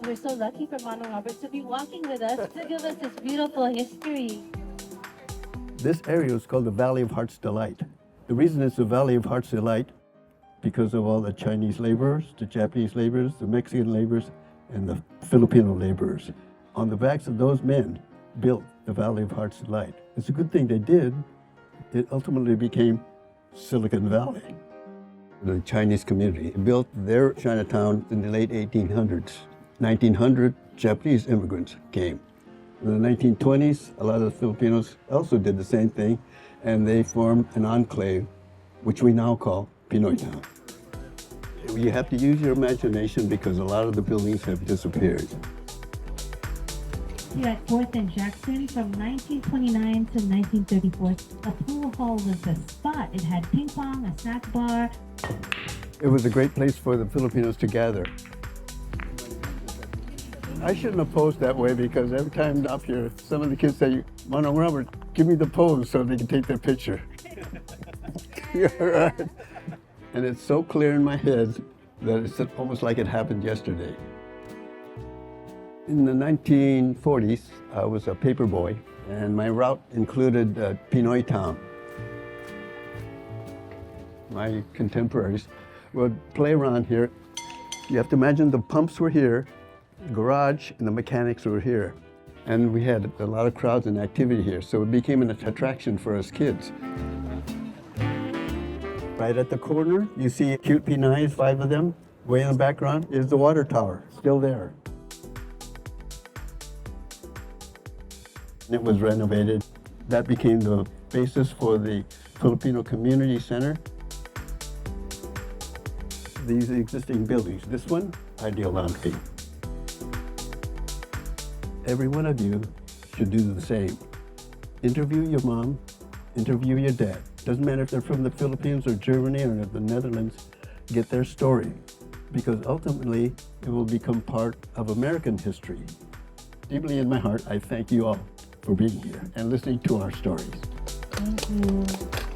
We're so lucky for Manong Robert to be walking with us to give us this beautiful history. This area is called the Valley of Heart's Delight. The reason it's the Valley of Heart's Delight because of all the Chinese laborers, the Japanese laborers, the Mexican laborers, and the Filipino laborers. On the backs of those men built the Valley of Heart's Delight. It's a good thing they did. It ultimately became Silicon Valley. The Chinese community built their Chinatown in the late 1800s. 1900, Japanese immigrants came. In the 1920s, a lot of the Filipinos also did the same thing, and they formed an enclave, which we now call Pinoytown. You have to use your imagination because a lot of the buildings have disappeared. Here at 4th and Jackson from 1929 to 1934, a pool hall was the spot. It had ping pong, a snack bar. It was a great place for the Filipinos to gather. I shouldn't have posed that way because every time up here, some of the kids say, Manong Robert, give me the pose so they can take their picture. You're right. And it's so clear in my head that it's almost like it happened yesterday. In the 1940s, I was a paper boy, and my route included Pinoytown. My contemporaries would play around here. You have to imagine the pumps were here, the garage, and the mechanics were here. And we had a lot of crowds and activity here, so it became an attraction for us kids. Right at the corner, you see cute Pinoys, 5 of them. Way in the background is the water tower, still there. It was renovated. That became the basis for the Filipino Community Center. These existing buildings, this one, ideal landscape. Every one of you should do the same. Interview your mom, interview your dad. Doesn't matter if they're from the Philippines or Germany or the Netherlands, get their story, because ultimately it will become part of American history. Deeply in my heart, I thank you all for being here and listening to our stories. Thank you.